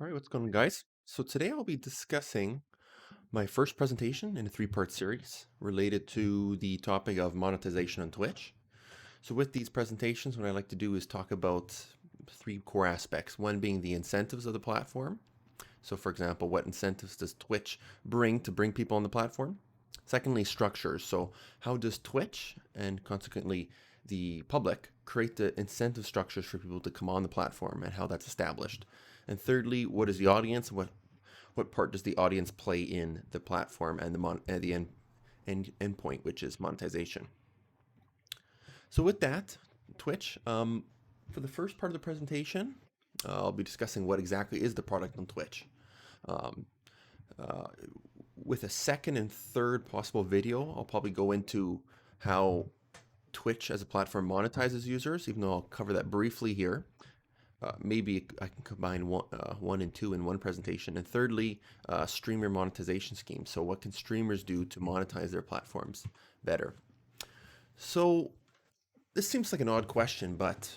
All right, what's going on, guys? So today I'll be discussing my first presentation in a three-part series related to the topic of monetization on Twitch. So with these presentations, what I like to do is talk about three core aspects. One being the incentives of the platform. So for example, what incentives does Twitch bring to bring people on the platform? Secondly, structures. So how does Twitch and consequently the public create the incentive structures for people to come on the platform and how that's established? And thirdly, what is the audience? What part does the audience play in the platform and the endpoint, which is monetization? So with that, Twitch, for the first part of the presentation, I'll be discussing what exactly is the product on Twitch. Um, uh, with a second and third possible video, I'll probably go into how Twitch as a platform monetizes users, even though I'll cover that briefly here. Maybe I can combine one and two in one presentation. And thirdly, streamer monetization scheme. So what can streamers do to monetize their platforms better? So this seems like an odd question, but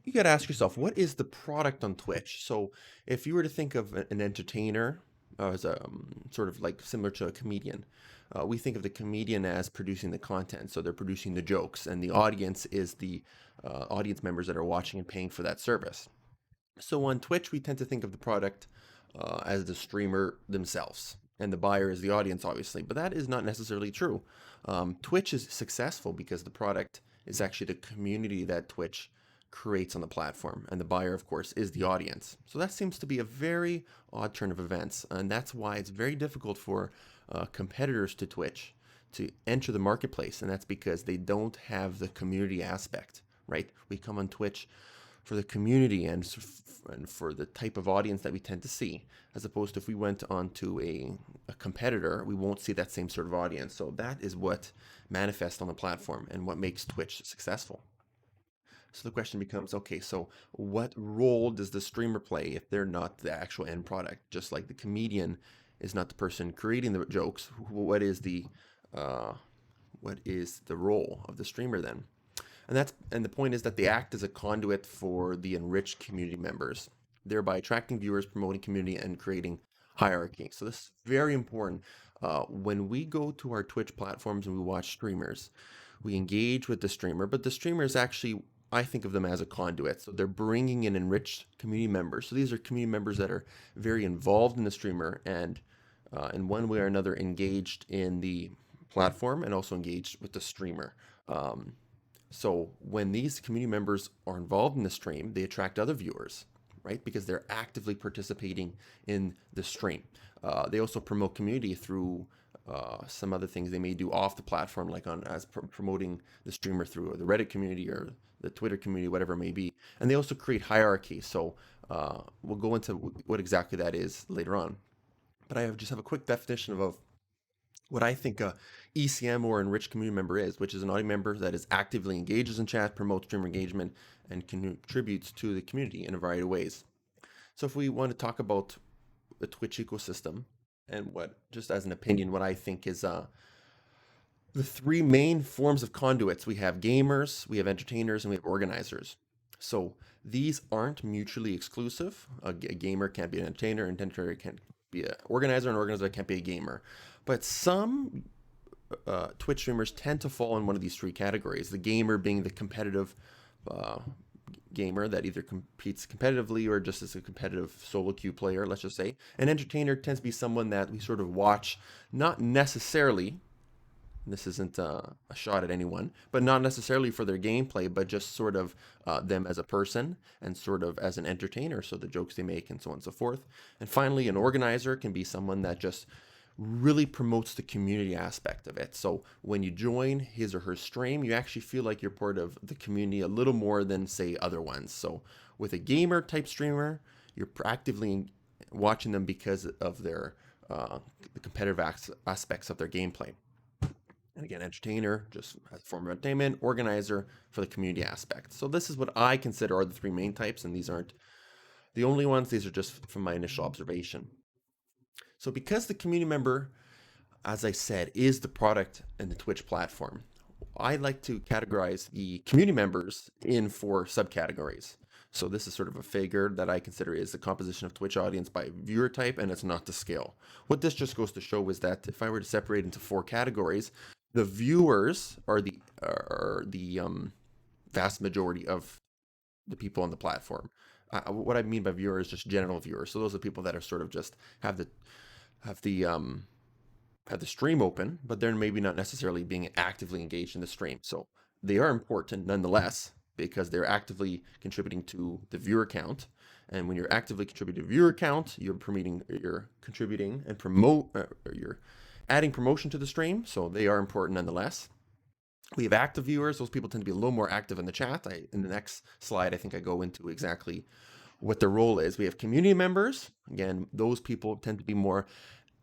you got to ask yourself, what is the product on Twitch? So if you were to think of an entertainer as a sort of like similar to a comedian, we think of the comedian as producing the content. So they're producing the jokes, and the audience is the audience members that are watching and paying for that service. So on Twitch, we tend to think of the product as the streamer themselves, and the buyer is the audience, obviously. But that is not necessarily true. Twitch is successful because the product is actually the community that Twitch creates on the platform, and the buyer, of course, is the audience. So that seems to be a very odd turn of events, and that's why it's very difficult for competitors to Twitch to enter the marketplace, and that's because they don't have the community aspect, right? We come on Twitch for the community and for the type of audience that we tend to see, as opposed to if we went on to a competitor, we won't see that same sort of audience. So that is what manifests on the platform and what makes Twitch successful. So the question becomes, okay, so what role does the streamer play if they're not the actual end product? Just like the comedian is not the person creating the jokes, what is the role of the streamer then? And the point is that they act as a conduit for the enriched community members, thereby attracting viewers, promoting community, and creating hierarchy. So this is very important. When we go to our Twitch platforms and we watch streamers, we engage with the streamer, but the streamer is actually, I think of them as a conduit. So they're bringing in enriched community members. So these are community members that are very involved in the streamer and in one way or another engaged in the platform and also engaged with the streamer. So when these community members are involved in the stream, they attract other viewers, right? Because they're actively participating in the stream. They also promote community through some other things they may do off the platform, like promoting the streamer through the Reddit community or the Twitter community, whatever it may be. And they also create hierarchy. So we'll go into what exactly that is later on. But I just have a quick definition of what I think a ECM or enriched community member is, which is an audience member that is actively engages in chat, promotes streamer engagement, and contributes to the community in a variety of ways. So if we want to talk about the Twitch ecosystem and what, just as an opinion, what I think is the three main forms of conduits. We have gamers, we have entertainers, and we have organizers. So these aren't mutually exclusive. A gamer can't be an entertainer, an entertainer can't be an organizer can't be a gamer. But some Twitch streamers tend to fall in one of these three categories. The gamer being the competitive gamer that either competes competitively or just as a competitive solo queue player, let's just say. An entertainer tends to be someone that we sort of watch, not necessarily, this isn't a shot at anyone, but not necessarily for their gameplay, but just sort of them as a person and sort of as an entertainer, so the jokes they make and so on and so forth. And finally, an organizer can be someone that just really promotes the community aspect of it. So when you join his or her stream, you actually feel like you're part of the community a little more than, say, other ones. So with a gamer type streamer, you're actively watching them because of their the competitive aspects of their gameplay. And again, entertainer, just as a form of entertainment, organizer for the community aspect. So this is what I consider are the three main types, and these aren't the only ones. These are just from my initial observation. So because the community member, as I said, is the product in the Twitch platform, I like to categorize the community members in four subcategories. So this is sort of a figure that I consider is the composition of Twitch audience by viewer type, and it's not to scale. What this just goes to show is that if I were to separate into 4 categories, the viewers are the vast majority of the people on the platform. What I mean by viewer is just general viewers. So those are people that are sort of just have the stream open, but they're maybe not necessarily being actively engaged in the stream. So they are important nonetheless because they're actively contributing to the viewer count. And when you're actively contributing to viewer count, you're contributing and you're adding promotion to the stream. So they are important nonetheless. We have active viewers. Those people tend to be a little more active in the chat. In the next slide, I think I go into exactly what their role is. We have community members. Again, those people tend to be more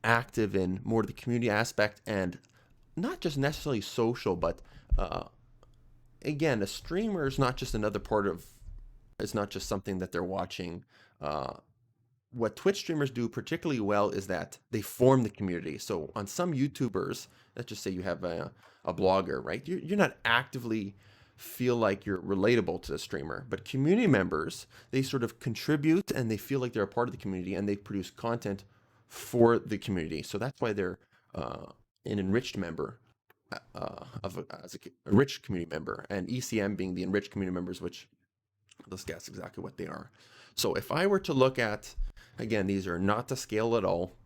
active in more of the community aspect and not just necessarily social, but again, a streamer is not just another part of, it's not just something that they're watching. What Twitch streamers do particularly well is that they form the community. So on some YouTubers, let's just say you have a blogger, right? You're not actively feel like you're relatable to the streamer, but community members, they sort of contribute and they feel like they're a part of the community and they produce content for the community. So that's why they're an enriched member as a rich community member, and ECM being the enriched community members, which let's guess exactly what they are. So if I were to look at, again, these are not to scale at all,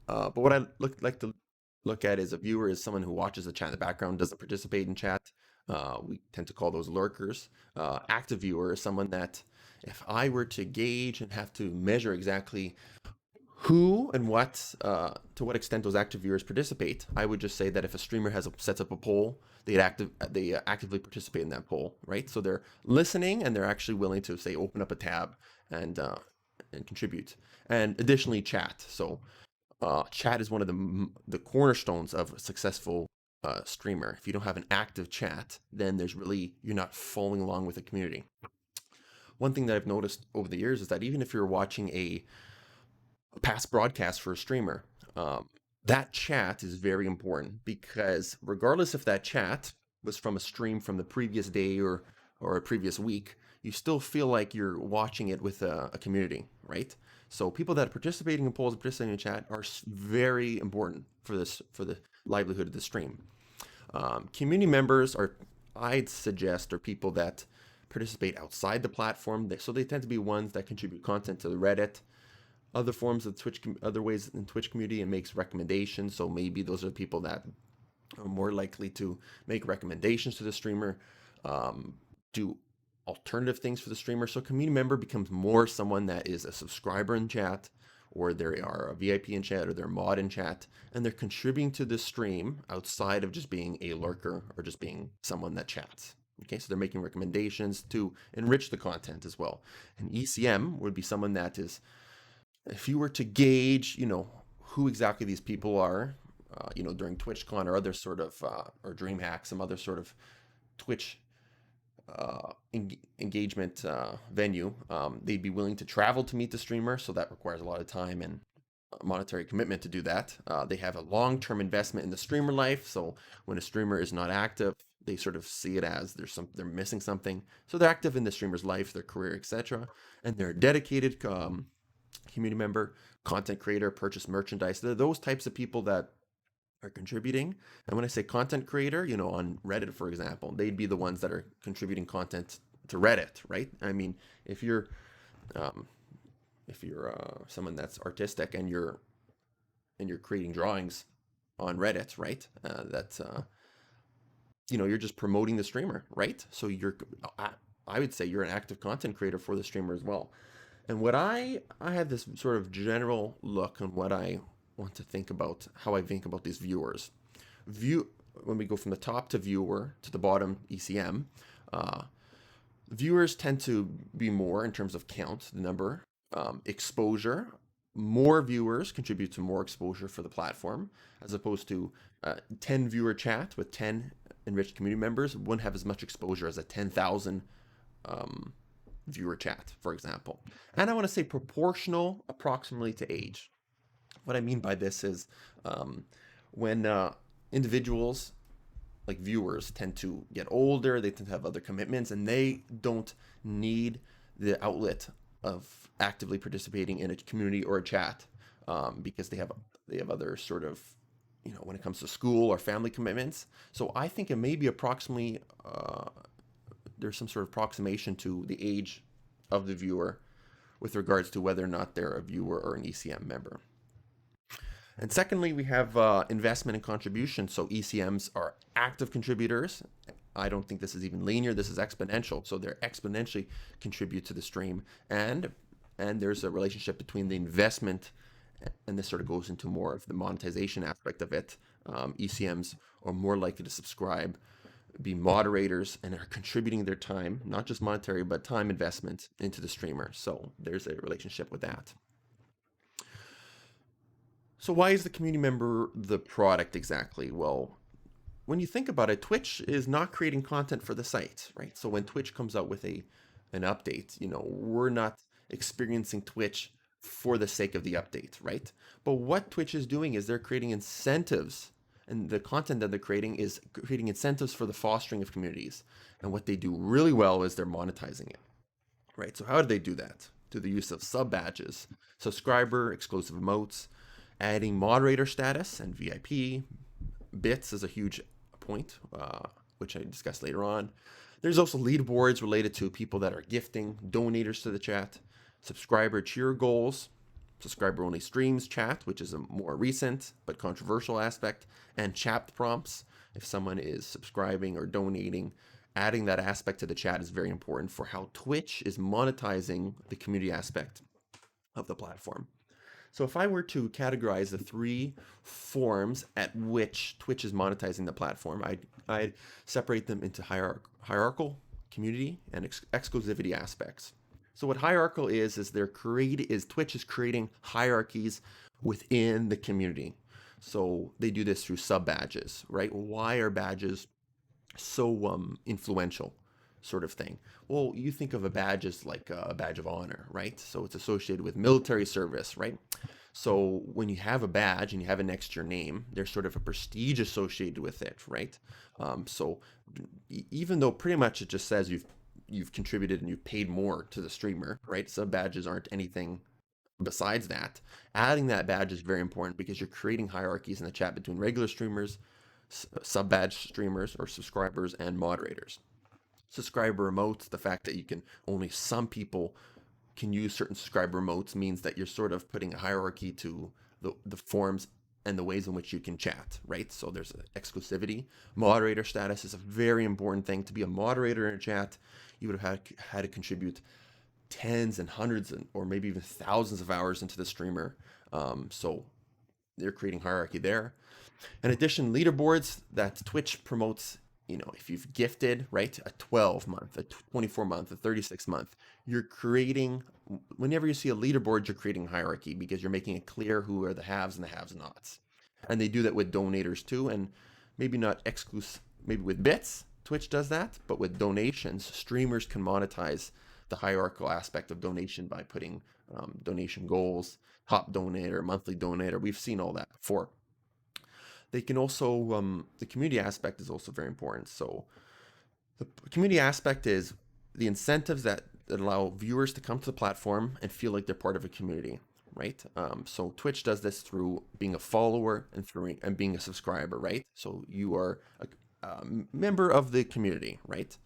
but what I like to look at is a viewer is someone who watches the chat in the background, doesn't participate in chat. We tend to call those lurkers. Active viewer is someone that if I were to gauge and have to measure exactly who and what, to what extent those active viewers participate, I would just say that if a streamer sets up a poll, they actively participate in that poll, right? So they're listening and they're actually willing to say open up a tab and contribute. And additionally, chat. So chat is one of the cornerstones of a successful streamer. If you don't have an active chat, then you're not following along with the community. One thing that I've noticed over the years is that even if you're watching a past broadcast for a streamer, that chat is very important, because regardless if that chat was from a stream from the previous day or a previous week, you still feel like you're watching it with a community, right? So people that are participating in polls and participating in chat are very important for the livelihood of the stream. Community members I'd suggest, are people that participate outside the platform. So they tend to be ones that contribute content to the Reddit, other forms of Twitch, other ways in Twitch community, and makes recommendations. So maybe those are people that are more likely to make recommendations to the streamer, do alternative things for the streamer. So community member becomes more someone that is a subscriber in chat, or they are a VIP in chat, or they're a mod in chat, and they're contributing to the stream outside of just being a lurker or just being someone that chats. Okay, so they're making recommendations to enrich the content as well. And ECM would be someone that is, if you were to gauge, who exactly these people are, during TwitchCon or other sort of, or DreamHack, some other sort of Twitch engagement venue, they'd be willing to travel to meet the streamer. So that requires a lot of time and monetary commitment to do that. They have a long-term investment in the streamer life. So when a streamer is not active, they sort of see it as they're missing something. So they're active in the streamer's life, their career, etc. And they're dedicated community member, content creator, purchase merchandise. They're those types of people that are contributing. And when I say content creator, on Reddit, for example, they'd be the ones that are contributing content to Reddit, right? I mean, if you're someone that's artistic and you're creating drawings on Reddit, right? You're just promoting the streamer, right? So I would say you're an active content creator for the streamer as well. And what I have this sort of general look on what I want to think about, how I think about these viewers. When we go from the top to viewer to the bottom, ECM, viewers tend to be more in terms of count, the number, exposure. More viewers contribute to more exposure for the platform, as opposed to 10 viewer chat with 10 enriched community members wouldn't have as much exposure as a 10,000 viewer chat, for example. And I want to say proportional approximately to age. What I mean by this is when individuals like viewers tend to get older, they tend to have other commitments, and they don't need the outlet of actively participating in a community or a chat, because they have other sort of, when it comes to school or family commitments. So I think it may be approximately, there's some sort of approximation to the age of the viewer with regards to whether or not they're a viewer or an ECM member. And secondly, we have investment and contribution. So ECMs are active contributors. I don't think this is even linear. This is exponential. So they're exponentially contribute to the stream. And there's a relationship between the investment, and this sort of goes into more of the monetization aspect of it. ECMs are more likely to subscribe, be moderators, and are contributing their time, not just monetary, but time investment into the streamer. So there's a relationship with that. So why is the community member the product exactly? Well, when you think about it, Twitch is not creating content for the site, right? So when Twitch comes out with an update, we're not experiencing Twitch for the sake of the update, right? But what Twitch is doing is they're creating incentives, and the content that they're creating is creating incentives for the fostering of communities. And what they do really well is they're monetizing it, right? So how do they do that? Through the use of sub badges, subscriber exclusive emotes, adding moderator status and VIP. Bits is a huge point, which I discussed later on. There's also leaderboards related to people that are gifting, donators to the chat, subscriber cheer goals, subscriber only streams chat, which is a more recent but controversial aspect, and chat prompts. If someone is subscribing or donating, adding that aspect to the chat is very important for how Twitch is monetizing the community aspect of the platform. So if I were to categorize the three forms at which Twitch is monetizing the platform, I'd separate them into hierarchical, community, and exclusivity aspects. So what hierarchical is Twitch is creating hierarchies within the community. So they do this through sub badges, right? Why are badges so influential? Sort of thing. Well, you think of a badge as like a badge of honor, right? So it's associated with military service, right? So when you have a badge and you have it next to your name, there's sort of a prestige associated with it, right? So even though pretty much it just says you've contributed and you've paid more to the streamer, right? Sub badges aren't anything besides that. Adding that badge is very important because you're creating hierarchies in the chat between regular streamers, sub badge streamers or subscribers, and moderators. Subscriber emotes, the fact that only some people can use certain subscriber emotes means that you're sort of putting a hierarchy to the forms and the ways in which you can chat, right? So there's exclusivity. Moderator status is a very important thing. To be a moderator in a chat, you would have had to contribute tens and hundreds or maybe even thousands of hours into the streamer. So they're creating hierarchy there. In addition, leaderboards that Twitch promotes, if you've gifted, right, a 12-month, a 24-month, a 36-month, you're creating, whenever you see a leaderboard, you're creating hierarchy because you're making it clear who are the haves and the have-nots. And they do that with donators too, and maybe not exclusive, maybe with bits, Twitch does that, but with donations, streamers can monetize the hierarchical aspect of donation by putting donation goals, top donator, monthly donator. We've seen all that before. They can also, the community aspect is also very important. So the community aspect is the incentives that allow viewers to come to the platform and feel like they're part of a community, right? So Twitch does this through being a follower and being a subscriber, right? So you are a member of the community, right?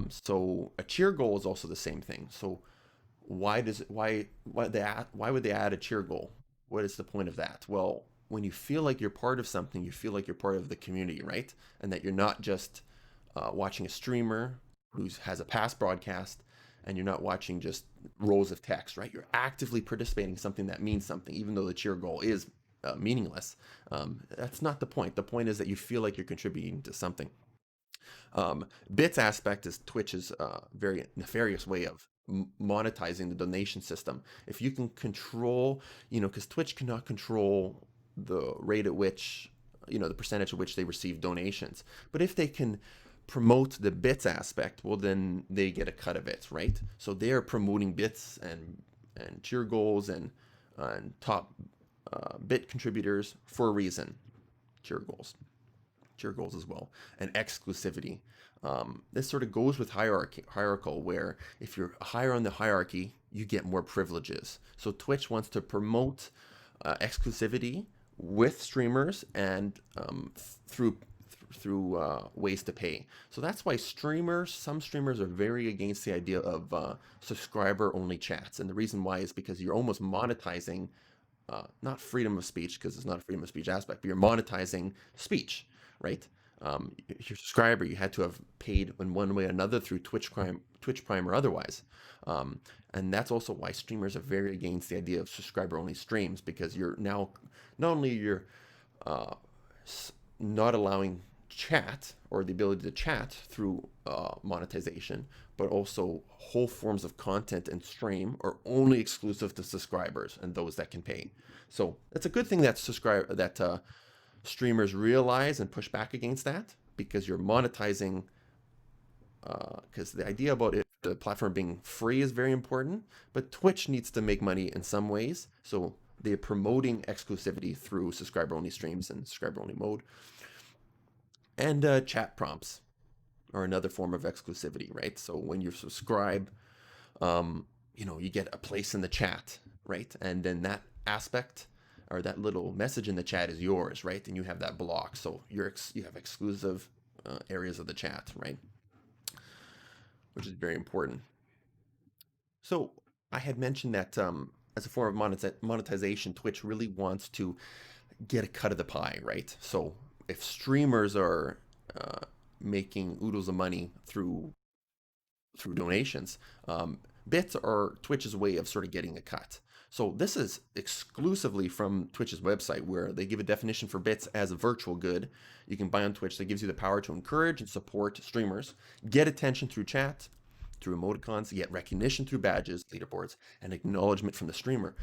So a cheer goal is also the same thing. So why would they add a cheer goal? What is the point of that? Well, when you feel like you're part of something, you feel like you're part of the community, right? And that you're not just watching a streamer who has a past broadcast, and you're not watching just rows of text, right? You're actively participating in something that means something, even though the cheer goal is meaningless. That's not the point. The point is that you feel like you're contributing to something. Bits aspect is Twitch's very nefarious way of monetizing the donation system. If you can control, because Twitch cannot control the rate at which, the percentage at which they receive donations. But if they can promote the bits aspect, well, then they get a cut of it, right? So they are promoting bits and cheer goals and top bit contributors for a reason, cheer goals. to your goals as well. And exclusivity. This sort of goes with hierarchical, where if you're higher on the hierarchy, you get more privileges. So Twitch wants to promote exclusivity with streamers and through ways to pay. So that's why some streamers are very against the idea of subscriber only chats. And the reason why is because you're almost monetizing, not freedom of speech, because it's not a freedom of speech aspect, but you're monetizing speech, right? If you're a subscriber, you had to have paid in one way or another through Twitch Prime or otherwise. And that's also why streamers are very against the idea of subscriber only streams, because you're now, not only you're not allowing chat or the ability to chat through monetization, but also whole forms of content and stream are only exclusive to subscribers and those that can pay. So it's a good thing that streamers realize and push back against that, because you're monetizing. Because the idea about the platform being free is very important, but Twitch needs to make money in some ways. So they're promoting exclusivity through subscriber-only streams and subscriber-only mode. And chat prompts are another form of exclusivity, right? So when you subscribe, you get a place in the chat, right? And then that aspect or that little message in the chat is yours, right? And you have that block. So you have exclusive areas of the chat, right? Which is very important. So I had mentioned that as a form of monetization, Twitch really wants to get a cut of the pie, right? So if streamers are making oodles of money through donations, bits are Twitch's way of sort of getting a cut. So this is exclusively from Twitch's website, where they give a definition for bits as a virtual good you can buy on Twitch that gives you the power to encourage and support streamers, get attention through chat, through emoticons, get recognition through badges, leaderboards, and acknowledgement from the streamer.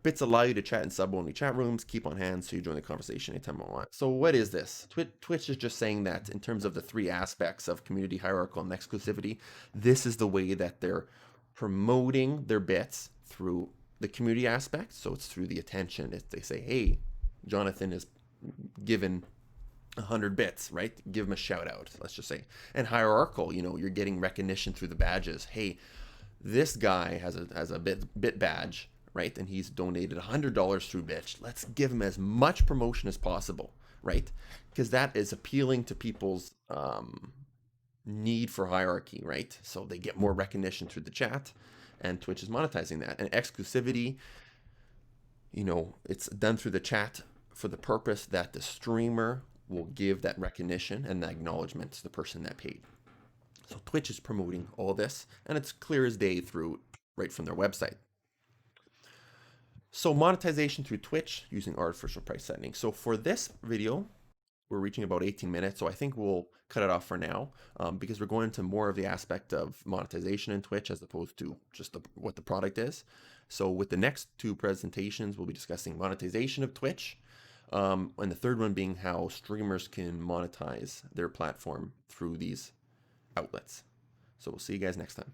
Bits allow you to chat in sub-only chat rooms, keep on hand so you join the conversation anytime you want. So what is this? Twitch is just saying that in terms of the three aspects of community, hierarchical, and exclusivity, this is the way that they're promoting their bits through the community aspect. So it's through the attention. If they say, hey, Jonathan is given 100 bits, right? Give him a shout out, let's just say. And hierarchical, you're getting recognition through the badges. Hey, this guy has a bit badge, right? And he's donated $100 through Bitch. Let's give him as much promotion as possible, right? Because that is appealing to people's need for hierarchy, right? So they get more recognition through the chat, and Twitch is monetizing that. And exclusivity, it's done through the chat for the purpose that the streamer will give that recognition and the acknowledgement to the person that paid. So Twitch is promoting all this, and it's clear as day right from their website. So monetization through Twitch using artificial price setting. So for this video, we're reaching about 18 minutes, so I think we'll cut it off for now, because we're going into more of the aspect of monetization in Twitch as opposed to just what the product is. So with the next two presentations, we'll be discussing monetization of Twitch, and the third one being how streamers can monetize their platform through these outlets. So we'll see you guys next time.